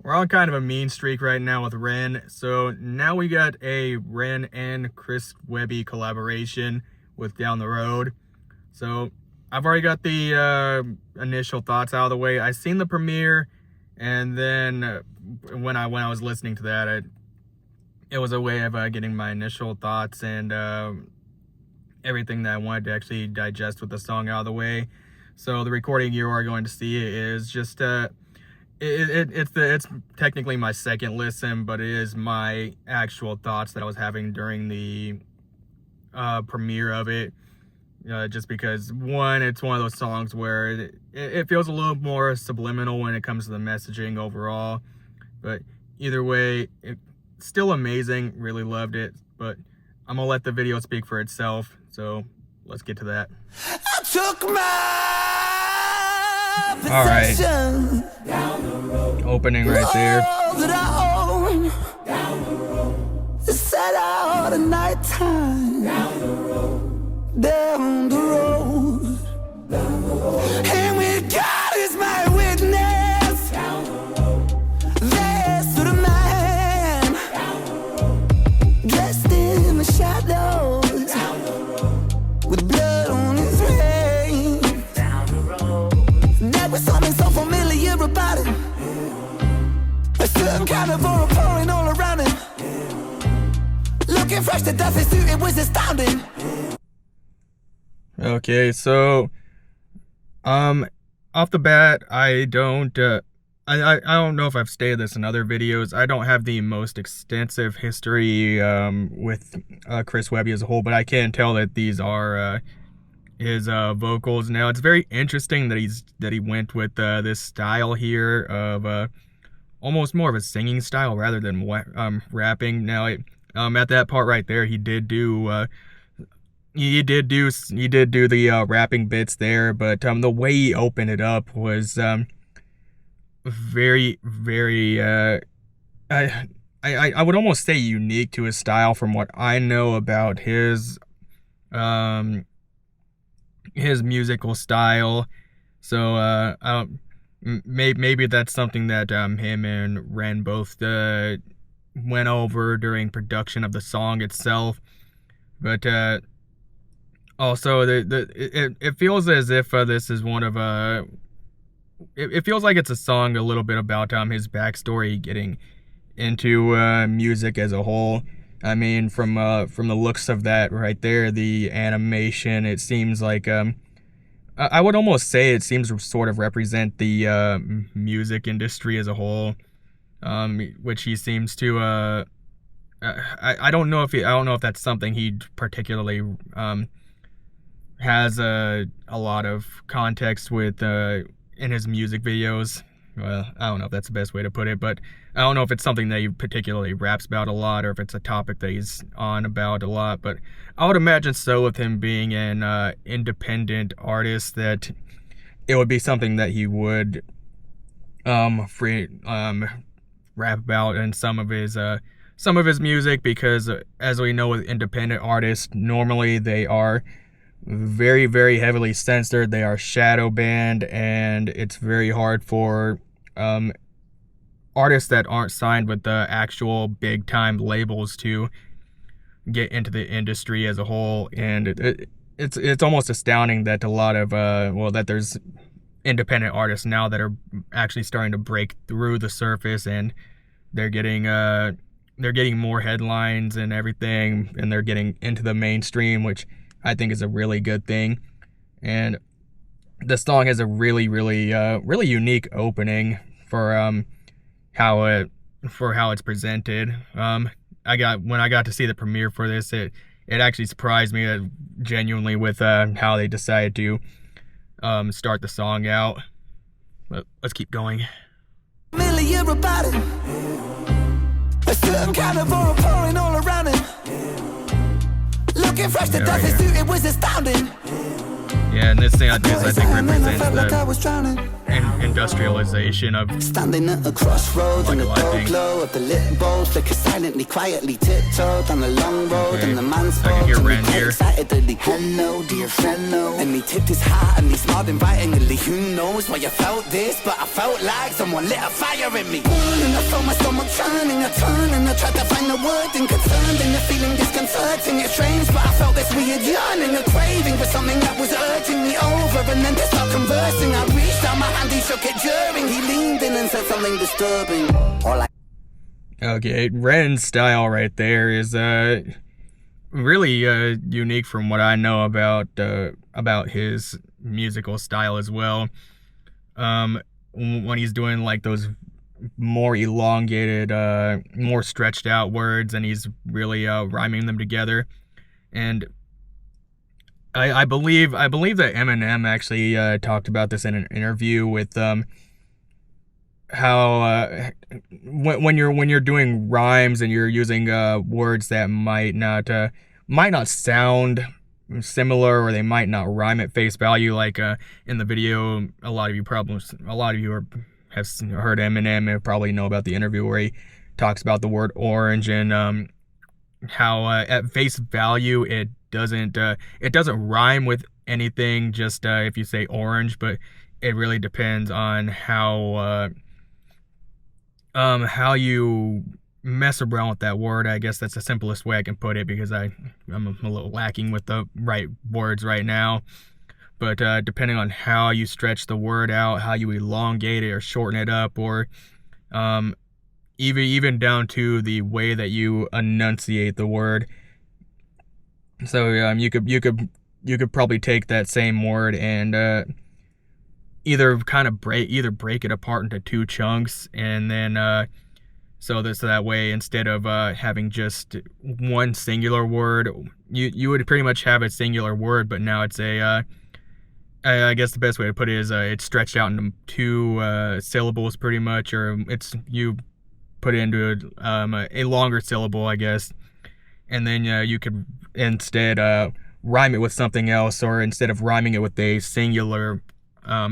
we're on kind of a mean streak right now with Ren. So now we got a Ren and Chris Webby collaboration with Down the Road. So I've already got the initial thoughts out of the way. I seen the premiere, and then when I was listening to that, it was a way of getting my initial thoughts and everything that I wanted to actually digest with the song out of the way. So the recording you are going to see is just it's technically my second listen, but it is my actual thoughts that I was having during the premiere of it. Just because, one, it's one of those songs where it feels a little more subliminal when it comes to the messaging overall. But either way, it's still amazing. Really loved it. But I'm going to let the video speak for itself. So let's get to that. I took my possession. Down the road. Opening right there. That I own. Down the road. Set out at nighttime. Down the road. Down the road. Down the road. And with God is my witness. Down the road. There stood a man. Down the road. Dressed in the shadows. Down the road. With blood on his face. Down the road. There was something so familiar about him. A certain kind of aura pouring all around him. Looking fresh to death, his suit, it was astounding. Okay, so off the bat, I don't know if I've stated this in other videos. I don't have the most extensive history with Chris Webby as a whole, but I can tell that these are his vocals. Now, it's very interesting that he went with this style here of almost more of a singing style rather than rapping. Now, at that part right there, he did do the rapping bits there, but the way he opened it up was very, very I would almost say unique to his style from what I know about his musical style. So maybe that's something that him and Ren both went over during production of the song itself. But also, it feels as if this is one of it feels like it's a song a little bit about his backstory getting into music as a whole. I mean, from the looks of that right there, the animation, it seems like I would almost say it seems to sort of represent the music industry as a whole, which he seems to I don't know if that's something he particularly has a lot of context with in his music videos. Well, I don't know if that's the best way to put it, but I don't know if it's something that he particularly raps about a lot or if it's a topic that he's on about a lot. But I would imagine so, with him being an independent artist, that it would be something that he would rap about in some of his music, because as we know with independent artists, normally they are very, very heavily censored. They are shadow banned, and it's very hard for artists that aren't signed with the actual big time labels to get into the industry as a whole. And it's almost astounding that a lot of that there's independent artists now that are actually starting to break through the surface, and they're getting more headlines and everything, and they're getting into the mainstream, which I think is a really good thing. And the song has a really, really, really unique opening for how it's presented. When I got to see the premiere for this, it actually surprised me genuinely with how they decided to start the song out. But let's keep going. Familiar about it. A certain kind of aura pouring all around him. Looking fresh to death, his suit, it was astounding. Yeah, and this thing I think represents like I was drowning. industrialization of standing at a crossroads like in the dull glow of the lit bulbs, flicker silently, quietly tiptoed on the long road, and the man spoke I can hear to me Ren here. excitedly. Hello, dear fellow. And he tipped his hat and he smiled invitingly. Who knows why you felt this, but I felt like someone lit a fire in me. And I felt my stomach turning a turn, and I tried to find the word inconcerned, and the feeling disconcerting. It's strange, but I felt this weird yearning, a craving for something that was urging me over. And then to start conversing, I reached out my hand, he shook it during. He leaned in and said something disturbing. Okay, Ren's style right there is really unique from what I know about his musical style as well. When he's doing like those more elongated, more stretched out words, and he's really rhyming them together. And I believe that Eminem actually talked about this in an interview with how when you're doing rhymes and you're using words that might not sound similar, or they might not rhyme at face value, like in the video, a lot of you have heard Eminem and probably know about the interview where he talks about the word orange, and how at face value it doesn't rhyme with anything, just if you say orange, but it really depends on how you mess around with that word. I guess that's the simplest way I can put it, because I'm a little lacking with the right words right now. But depending on how you stretch the word out, how you elongate it or shorten it up, or even down to the way that you enunciate the word. So you could probably take that same word and either break it apart into two chunks, and then so that way, instead of having just one singular word, you would pretty much have a singular word, but now it's I guess the best way to put it is it's stretched out into two syllables pretty much, or you put it into a longer syllable, I guess, and then you could instead rhyme it with something else, or instead of rhyming it with a singular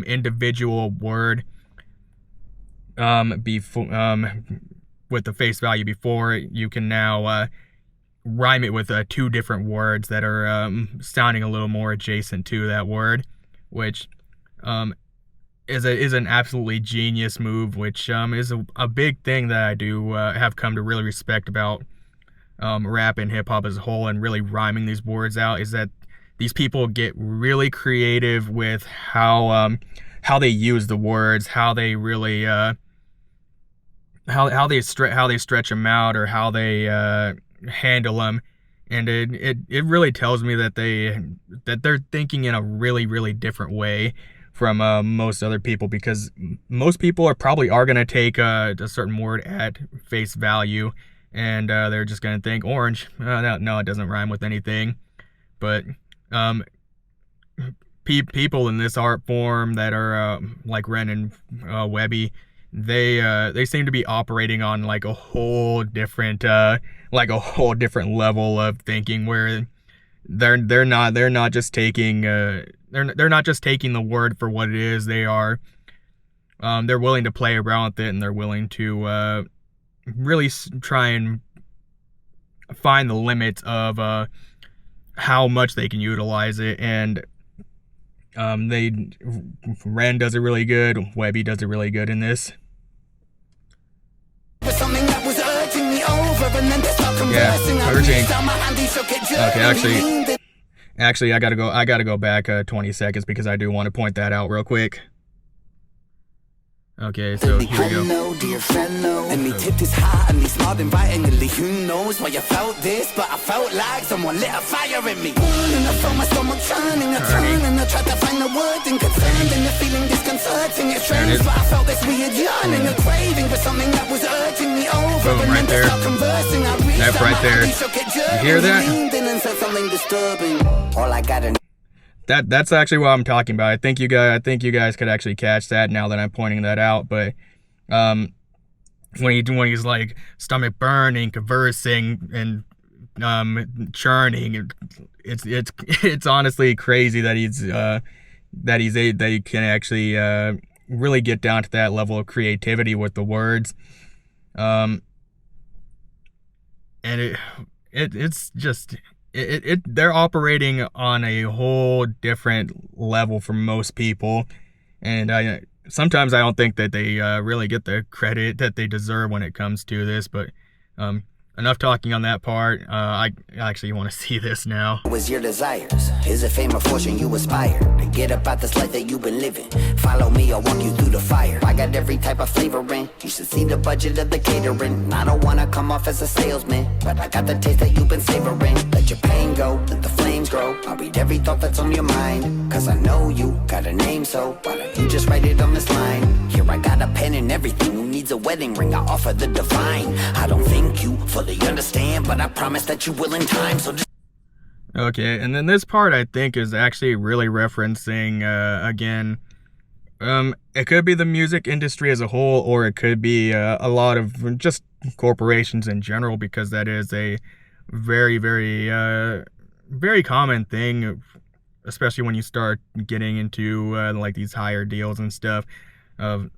individual word with the face value before it, you can now rhyme it with two different words that are sounding a little more adjacent to that word, which is an absolutely genius move, which is a big thing that I do have come to really respect about rap and hip-hop as a whole, and really rhyming these words out, is that these people get really creative with how they use the words, how they really how they stretch them out, or how they handle them, and it really tells me that they're thinking in a really, really different way from most other people, because most people are going to take a certain word at face value, and they're just going to think orange. No, it doesn't rhyme with anything. But people in this art form that are like Ren and Webby, they seem to be operating on like a whole different level of thinking, where they're not just taking the word for what it is. They're willing to play around with it, and they're willing to really try and find the limits of how much they can utilize it. And Ren does it really good, Webby does it really good in this. Yeah, urging. Okay, actually, I gotta go back 20 seconds, because I do want to point that out real quick. Okay, so here we go. Hello, dear fellow. And he tipped his hat and he smiled invitingly. Who knows why you felt this, but I felt like someone lit a fire in me. And I felt my stomach turning a turn, and I tried to find the word inconcerned, and the feeling disconcerting. It's strange, but I felt this weird yearning, a craving for something that was urging me over. Boom, right there. That right there. You hear that? All I got. That's actually what I'm talking about. I think you guys could actually catch that now that I'm pointing that out. But when he's like stomach burning, conversing, and churning, it's honestly crazy that he can actually really get down to that level of creativity with the words. And it's just they're operating on a whole different level from most people, and sometimes I don't think that they really get the credit that they deserve when it comes to this. But enough talking on that part. I actually want to see this now. Was your desires? Is it fame or fortune you aspire to get about this life that you've been living? Follow me, I'll walk you through the fire. I got every type of flavor in. You should see the budget of the catering. I don't wanna come off as a salesman, but I got the taste that you've been savoring. Let your pain go, let the flames grow. I'll read every thought that's on your mind, cause I know you got a name, so why don't you just write it on this line? Here I got a pen and everything. Who needs a wedding ring? I offer the divine. I don't think you fully understand, but I promise that you will in time, so just... Okay, and then this part I think is actually really referencing, again, it could be the music industry as a whole, or it could be a lot of just corporations in general, because that is a very, very, very common thing, especially when you start getting into like these higher deals and stuff, of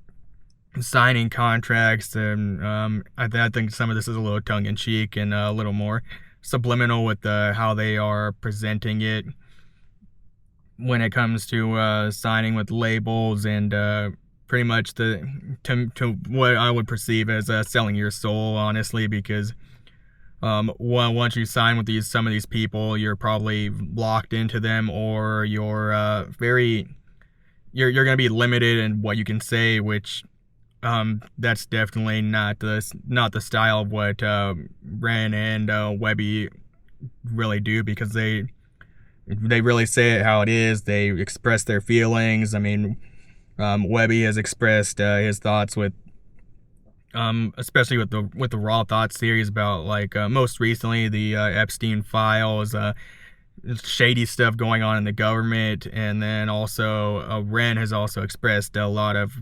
signing contracts. And I think some of this is a little tongue-in-cheek and a little more subliminal with how they are presenting it when it comes to signing with labels, and pretty much to what I would perceive as selling your soul, honestly, because once you sign with some of these people, you're probably locked into them, or you're you're gonna be limited in what you can say, which that's definitely not the style of what Ren and Webby really do, because they really say it how it is. They express their feelings. I mean, Webby has expressed his thoughts with, especially with the Raw Thoughts series, about like most recently the Epstein files, shady stuff going on in the government, and then also Ren has also expressed a lot of,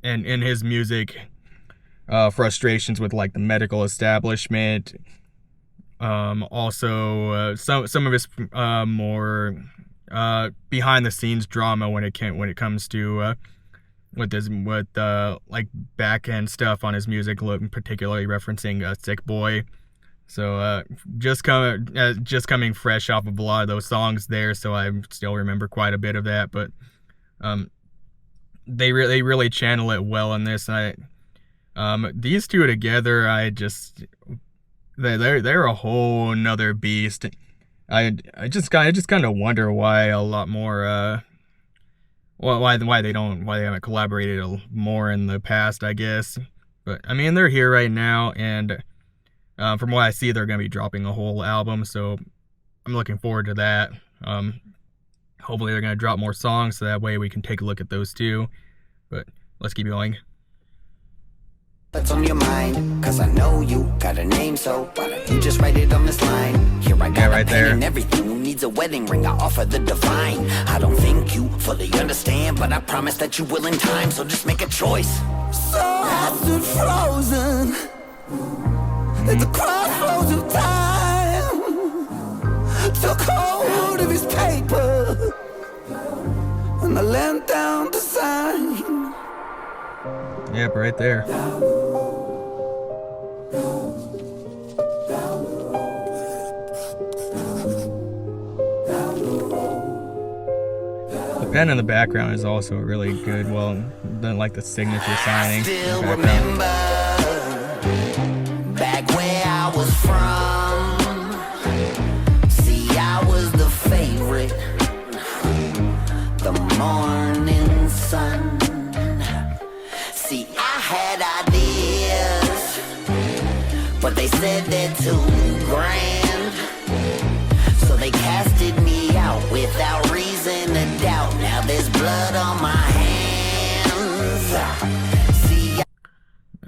in his music, frustrations with like the medical establishment. Also, some of his more behind the scenes drama when it comes to with like back end stuff on his music, particularly referencing Sick Boy. So just coming fresh off of a lot of those songs there, so I still remember quite a bit of that. But they really channel it well in this. And these two together, they're a whole nother beast. I just kind of wonder why a lot more why they haven't collaborated more in the past, I guess. But I mean, they're here right now, and from what I see, they're gonna be dropping a whole album, so I'm looking forward to that. Hopefully they're gonna drop more songs, so that way we can take a look at those too. But let's keep going. That's on your mind, cause I know you got a name, so why don't you just write it on this line? Here I got right a pen there. and everything. Who needs a wedding ring? I offer the divine. I don't think you fully understand, but I promise that you will in time, so just make a choice. So I stood frozen at the crossroads of time, took hold of his paper, and I leant down to sign. Yep, right there. The pen in the background is also really good. Well, like the signature signing. I still remember back where I was from. See, I was the favorite, the morning sun. See, I had ideas, but they said they're too grand, so they casted me out without reason to doubt. Now there's blood on my hands. See,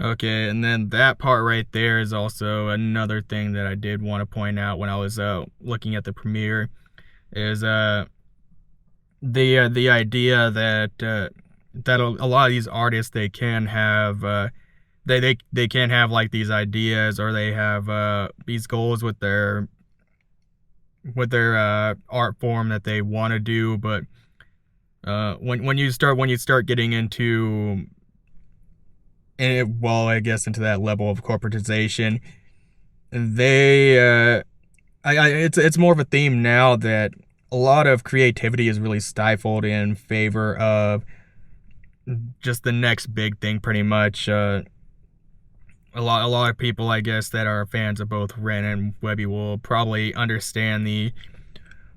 Okay, and then that part right there is also another thing that I did want to point out when I was looking at the premiere, is the idea that that a lot of these artists, they can have they can have like these ideas, or they have these goals with their art form that they want to do, but When you start getting into I guess into that level of corporatization, they it's more of a theme now that a lot of creativity is really stifled in favor of just the next big thing, pretty much. A lot of people, I guess, that are fans of both Ren and Webby will probably understand the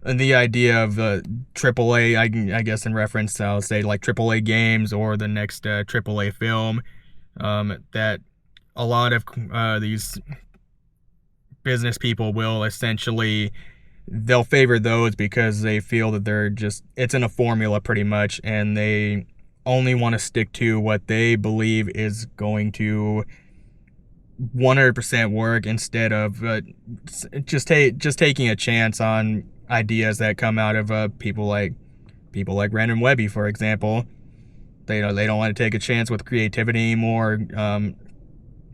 idea of AAA, I guess in reference, I'll say like AAA games or the next AAA film, that a lot of these business people will essentially, they'll favor those because they feel that it's in a formula pretty much, and they only want to stick to what they believe is going to 100% work, instead of just taking a chance on ideas that come out of people like Ren and Webby, for example. They don't want to take a chance with creativity anymore.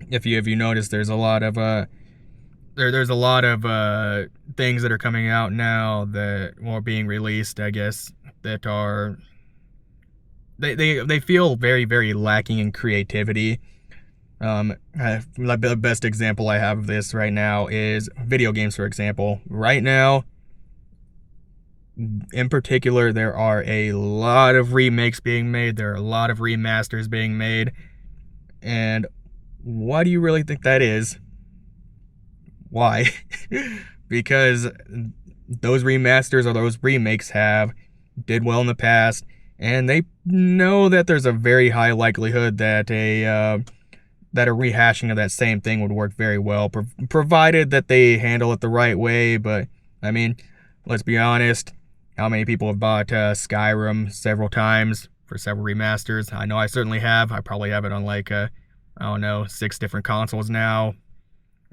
If you notice, there's a lot of there's a lot of things that are coming out now that are being released, I guess, that are they feel very, very lacking in creativity. The best example I have of this right now is video games, for example. Right now, in particular, there are a lot of remakes being made. There are a lot of remasters being made. And why do you really think that is? Why? Because those remasters or those remakes did well in the past, and they know that there's a very high likelihood that a rehashing of that same thing would work very well, provided that they handle it the right way. But I mean, let's be honest, how many people have bought Skyrim several times for several remasters? I know I certainly have. I probably have it on like I don't know, 6 different consoles now.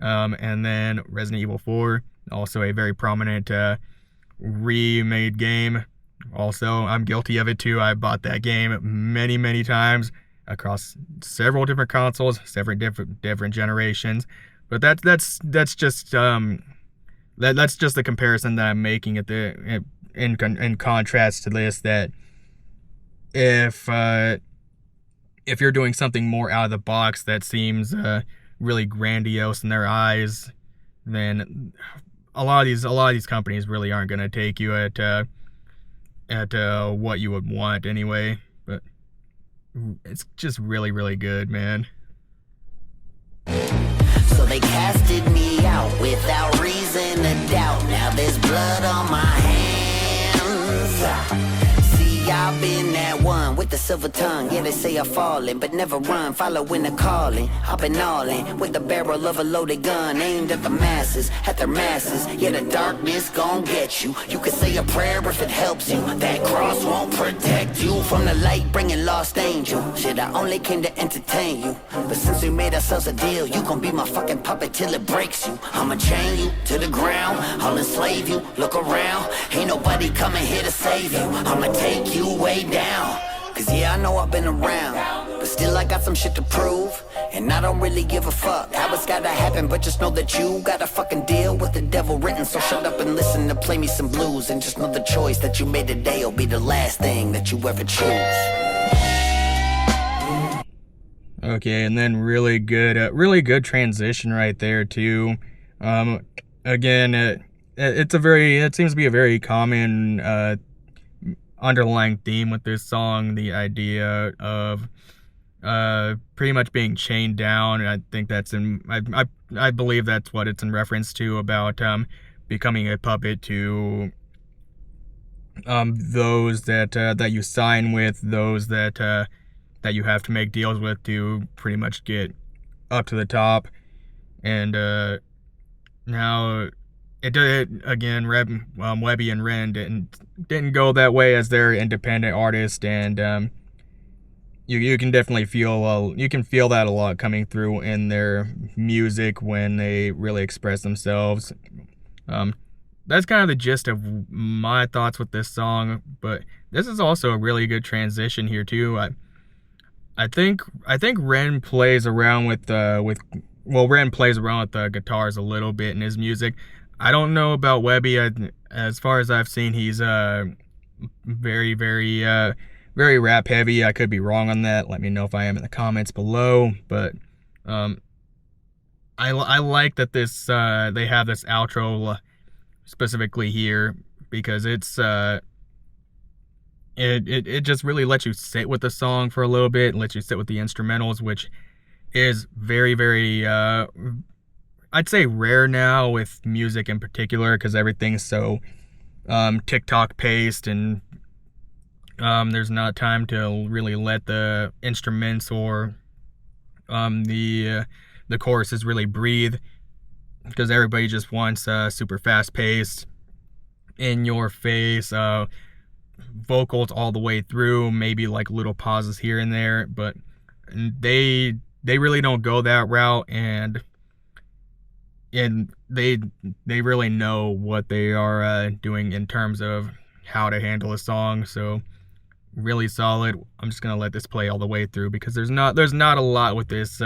And then Resident Evil 4, also a very prominent remade game. Also, I'm guilty of it too. I bought that game many, many times across several different consoles, several different generations. But that's just that's just the comparison that I'm making in contrast to this. That if you're doing something more out of the box that seems really grandiose in their eyes, then a lot of these companies really aren't going to take you at what you would want anyway. But it's just really, really good, man. So they casted me out without reason or doubt. Now there's blood on my hands. See, I've been that one with the silver tongue. Yeah, they say I'm falling, but never run, following the calling. I've been all in with the barrel of a loaded gun, aimed at the masses, at their masses. Yeah, the darkness gon' get you. You can say a prayer if it helps you. That cross won't protect you from the light, bringing lost angel. Shit, I only came to entertain you, but since we made ourselves a deal, you gon' be my fucking puppet till it breaks you. I'ma chain you to the ground, I'll enslave you. Look around, ain't nobody coming here to save you. I'ma take you way down, cause yeah, I know I've been around, but still I got some shit to prove, and I don't really give a fuck how it's gotta happen, but just know that you gotta fucking deal with the devil written. So shut up and listen to play me some blues, and just know the choice that you made today will be the last thing that you ever choose. Okay, and then really good transition right there too. Again, it seems to be a very common underlying theme with this song, the idea of pretty much being chained down. I think that's I believe that's what it's in reference to, about becoming a puppet to those that you sign with, those that you have to make deals with to pretty much get up to the top. And now it did again. Webby and Ren didn't go that way as their independent artist, and you can definitely feel that a lot coming through in their music when they really express themselves. That's kind of the gist of my thoughts with this song. But this is also a really good transition here too. I think Ren plays around with Ren plays around with the guitars a little bit in his music. I don't know about Webby. As far as I've seen, he's very, very, very rap heavy. I could be wrong on that. Let me know if I am in the comments below. But I like that this they have this outro specifically here, because it's it just really lets you sit with the song for a little bit, and lets you sit with the instrumentals, which is very, very I'd say rare now with music in particular, because everything's so TikTok paced, and there's not time to really let the instruments or the choruses really breathe, because everybody just wants super fast paced, in your face vocals all the way through, maybe like little pauses here and there, but they really don't go that route, and they really know what they are doing in terms of how to handle a song. So really solid. I'm just gonna let this play all the way through, because there's not a lot with this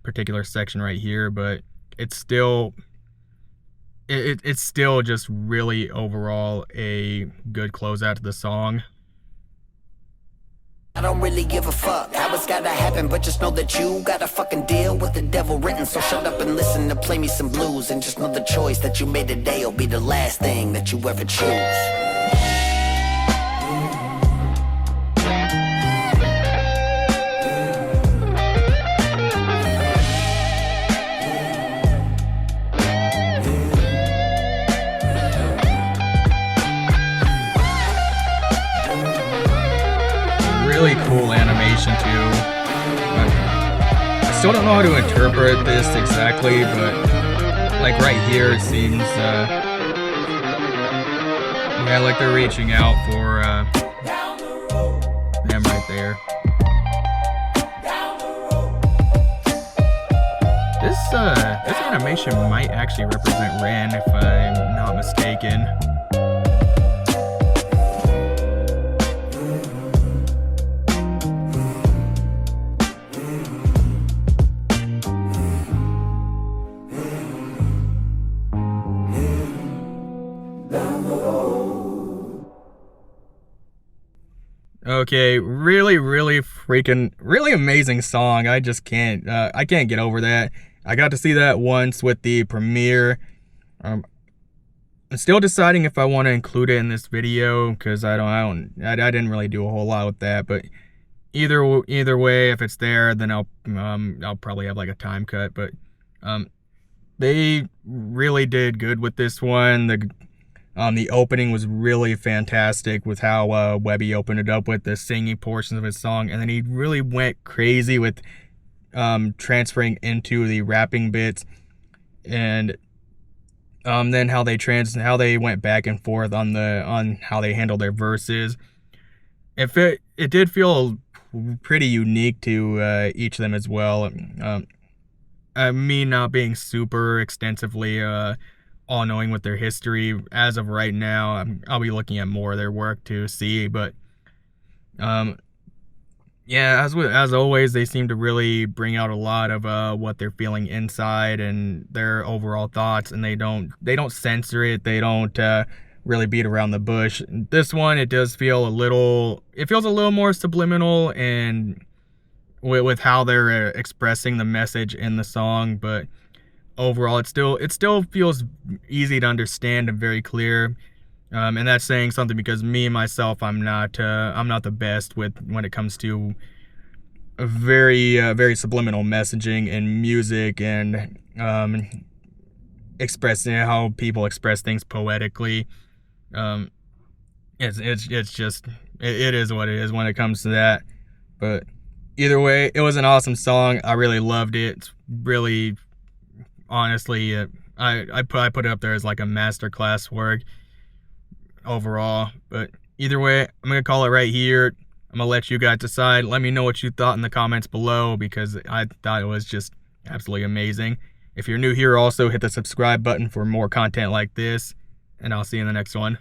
particular section right here, but it's still it's still just really overall a good closeout to the song. I don't really give a fuck how it's gotta happen, but just know that you gotta fucking deal with the devil written. So shut up and listen to play me some blues, and just know the choice that you made today will be the last thing that you ever choose. Really cool animation too. I still don't know how to interpret this exactly, but like right here it seems yeah, like they're reaching out for them right there. This animation might actually represent Ren, if I'm not mistaken. Okay, really amazing song. I just can't get over that. I got to see that once with the premiere. I'm still deciding if I want to include it in this video, because I didn't really do a whole lot with that. But either way, if it's there, then I'll probably have like a time cut. But they really did good with this one. The opening was really fantastic with how Webby opened it up with the singing portions of his song, and then he really went crazy with transferring into the rapping bits, and then how they went back and forth on how they handled their verses. It did feel pretty unique to each of them as well. Me not being super extensively all-knowing with their history as of right now, I'll be looking at more of their work to see, but yeah, as always, they seem to really bring out a lot of what they're feeling inside and their overall thoughts, and they don't censor it. They don't really beat around the bush. This one, it does feel it feels a little more subliminal, and with how they're expressing the message in the song, but overall it still feels easy to understand and very clear, and that's saying something, because me myself, I'm not the best when it comes to a very subliminal messaging in music, and expressing how people express things poetically. It's just it is what it is when it comes to that. But either way, it was an awesome song. I really loved it. It's really, honestly, I put it up there as like a masterclass work overall. But either way, I'm gonna call it right here. I'm gonna let you guys decide. Let me know what you thought in the comments below, because I thought it was just absolutely amazing. If you're new here, also hit the subscribe button for more content like this, and I'll see you in the next one.